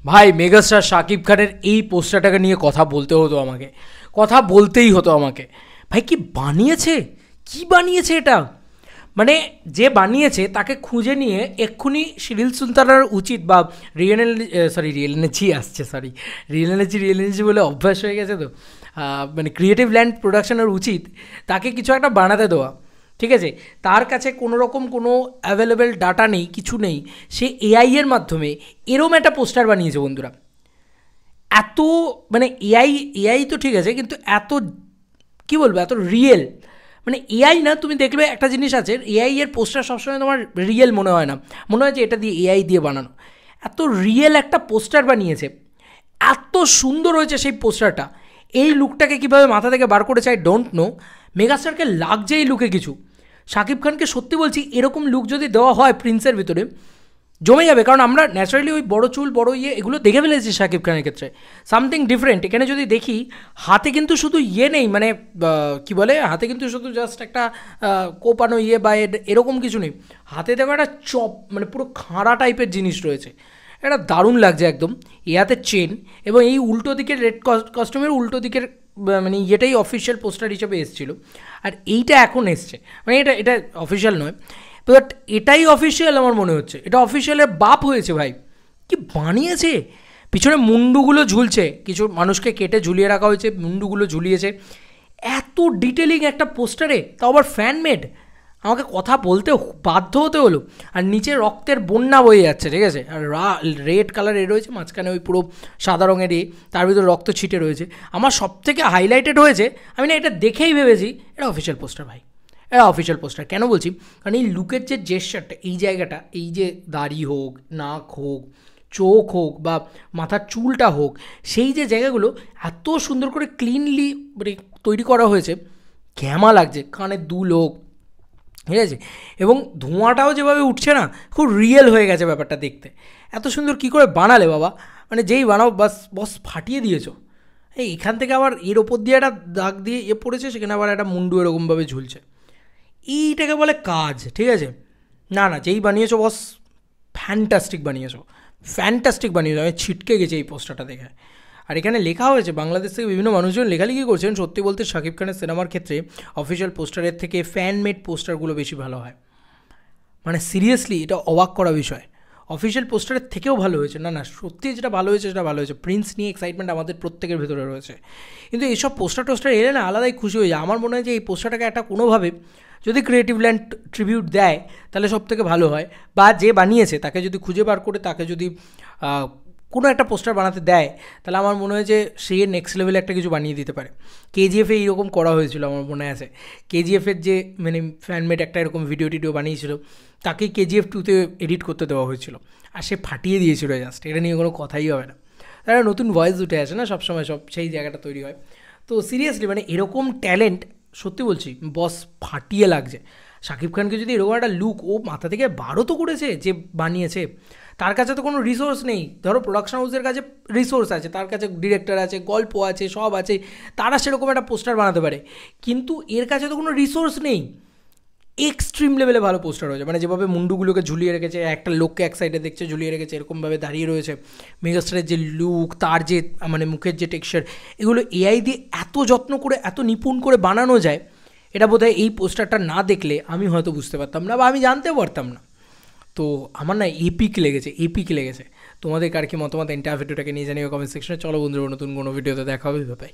ভাই মেগাস্টার শাকিব খানের এই পোস্টারটাকে নিয়ে কথা বলতে হতো আমাকে, কথা বলতেই হতো আমাকে। ভাই কি বানিয়েছে, কি বানিয়েছে এটা! মানে যে বানিয়েছে তাকে খুঁজে নিয়ে এক্ষুনি শিরিল সুলতানার উচিত, বা রিয়েল এনার্জি বলে অভ্যাস হয়ে গেছে তো, মানে ক্রিয়েটিভ ল্যান্ড প্রোডাকশনের উচিত তাকে কিছু একটা বানাতে দেওয়া। ঠিক আছে, তার কাছে কোনো রকম কোনো অ্যাভেলেবেল ডাটা নেই, কিছু নেই, সে এআইয়ের মাধ্যমে এরম একটা পোস্টার বানিয়েছে বন্ধুরা। এত মানে এআই এআই তো ঠিক আছে, কিন্তু এত কী বলবো, এত রিয়েল। মানে এআই না, তুমি দেখবে একটা জিনিস আছে, এআই এর পোস্টার সবসময় তোমার রিয়েল মনে হয় না, মনে হয় যে এটা দিয়ে এআই দিয়ে বানানো। এত রিয়েল একটা পোস্টার বানিয়েছে, এত সুন্দর হয়েছে সেই পোস্টারটা। এই লুকটাকে কীভাবে মাথা থেকে বার করেছে আই ডোন্ট নো। মেগাস্টারকে লাগছে এই লুকে কিছু। শাকিব খানকে সত্যি বলছি, এরকম লুক যদি দেওয়া হয় প্রিন্সের ভিতরে জমে যাবে, কারণ আমরা ন্যাচারালি ওই বড় চুল বড় এগুলো দেখে ফেলেছি শাকিব খানের ক্ষেত্রে। সামথিং ডিফারেন্ট এখানে যদি দেখি, হাতে কিন্তু শুধু নেই, মানে কি বলে, হাতে কিন্তু শুধু জাস্ট একটা কোপানো বা এরকম কিছু নেই, হাতে দেখো একটা চপ, মানে পুরো খাঁড়া টাইপের জিনিস রয়েছে। এটা দারুণ লাগছে একদম। হাতে চেন, এবং এই উল্টো দিকের রেড কস্টিউমের উল্টো দিকের মানে এটাই অফিসিয়াল পোস্টার হিসেবে এসেছিলো, আর এইটা এখন এসছে, মানে এটা এটা অফিসিয়াল নয়, বাট এটাই অফিসিয়াল আমার মনে হচ্ছে। এটা অফিসিয়ালের বাপ হয়েছে ভাই, কি বানিয়েছে! পিছনে মুন্ডুগুলো ঝুলছে, কিছু মানুষকে কেটে ঝুলিয়ে রাখা হয়েছে, মুন্ডুগুলো ঝুলিয়েছে। এত ডিটেলিং একটা পোস্টারে, তাও আবার ফ্যানমেড, আমাকে কথা বলতে বাধ্য হতে হলো। আর নিচে রক্তের বন্যা বয়ে যাচ্ছে, ঠিক আছে, আর রেড কালার রয়েছে, মাঝখানে ওই পুরো সাদা রঙের তার ভিতরে রক্ত ছিটে রয়েছে। আমার সবথেকে হাইলাইটেড হয়েছে, আমি না এটা দেখেই ভেবেছি এটা অফিসিয়াল পোস্টার ভাই, এটা অফিসিয়াল পোস্টার। কেন বলছি, কারণ এই লুকের যে জেস্টারটা, এই জায়গাটা, এই যে দাড়ি হোক, নাক হোক, চোখ হোক, বা মাথার চুলটা হোক, সেই যে জায়গাগুলো এত সুন্দর করে ক্লিনলি মানে তৈরি করা হয়েছে, ঘ্যামা লাগছে, কানের দুল হোক, ঠিক আছে, এবং ধোঁয়াটাও যেভাবে উঠছে না, খুব রিয়েল হয়ে গেছে ব্যাপারটা দেখতে। এত সুন্দর কী করে বানালে বাবা, মানে যেই বানাও বস ফাটিয়ে দিয়েছো। এখান থেকে আবার এর ওপর দিয়ে একটা দাগ দিয়ে পড়েছে, সেখানে আবার একটা মুন্ডু এরকমভাবে ঝুলছে। এইটাকে বলে কাজ, ঠিক আছে। না না, যেই বানিয়েছো বস, ফ্যান্টাস্টিক বানিয়েছো, ফ্যান্টাস্টিক বানিয়েছো। আমি ছিটকে গেছি এই পোস্টারটা দেখে। আর এখানে লেখা হয়েছে, বাংলাদেশ থেকে বিভিন্ন মানুষজন লেখালেখি করছেন, সত্যি বলতে শাকিব খানের সিনেমার ক্ষেত্রে অফিসিয়াল পোস্টারের থেকে ফ্যানমেড পোস্টারগুলো বেশি ভালো হয়। মানে সিরিয়াসলি এটা অবাক করা বিষয়, অফিসিয়াল পোস্টারের থেকেও ভালো হয়েছে। না না, সত্যি যেটা ভালো হয়েছে সেটা ভালো হয়েছে। প্রিন্স নিয়ে এক্সাইটমেন্ট আমাদের প্রত্যেকের ভেতরে রয়েছে, কিন্তু এইসব পোস্টার এলে না আলাদাই খুশি হয়ে যায়। আমার মনে হয় যে এই পোস্টারটাকে একটা কোনোভাবে যদি ক্রিয়েটিভ ল্যান্ড ট্রিবিউট দেয় তাহলে সব থেকে ভালো হয়, বা যে বানিয়েছে তাকে যদি খুঁজে বার করে তাকে যদি কোনো একটা পোস্টার বানাতে দেয়, তাহলে আমার মনে হয় যে সে নেক্সট লেভেলে একটা কিছু বানিয়ে দিতে পারে। কেজিএফে এইরকম করা হয়েছিল, আমার মনে আছে। কেজিএফের যে মানে ফ্যানমেড একটা এরকম ভিডিও বানিয়েছিল, তাকে কেজিএফ 2-তে এডিট করতে দেওয়া হয়েছিল, আর সে ফাটিয়ে দিয়েছিল জাস্ট। এটা নিয়ে কোনো কথাই হবে না, তারা নতুন ভয়েস উঠে আসে না সবসময়, সব সেই জায়গাটা তৈরি হয়। তো সিরিয়াসলি মানে এরকম ট্যালেন্ট, সত্যি বলছি বস, ফাটিয়ে লাগছে। শাকিব খানকে যদি এরকম একটা লুক ও মাথা থেকে বারও তো করেছে, যে বানিয়েছে, তার কাছে তো কোনো রিসোর্স নেই। ধরো প্রোডাকশন হাউসের কাছে রিসোর্স আছে, তার কাছে ডিরেক্টর আছে, গল্প আছে, সব আছে, তারা সেরকম একটা পোস্টার বানাতে পারে, কিন্তু এর কাছে তো কোনো রিসোর্স নেই। এক্সট্রিম লেভেলে ভালো পোস্টার হয়েছে, মানে যেভাবে মুন্ডুগুলোকে ঝুলিয়ে রেখেছে, একটা লোককে এক সাইডে দেখছে ঝুলিয়ে রেখেছে, এরকমভাবে দাঁড়িয়ে রয়েছে। মেগাস্টারের যে লুক, তার যে মানে মুখের যে টেক্সচার, এগুলো এআই দিয়ে এত যত্ন করে, এত নিপুণ করে বানানো যায়, এটা বোধহয় এই পোস্টারটা না দেখলে আমি হয়তো বুঝতে পারতাম না, বা আমি জানতেও পারতাম না। তো আমার না এপিক লেগেছে। তোমাদের কার কি মতামত এন্টার ভিডিওটাকে নিয়ে জানিও কমেন্ট সেকশনে। চলো বন্ধুরা, নতুন কোনো ভিডিওতে দেখা হবে, বাই।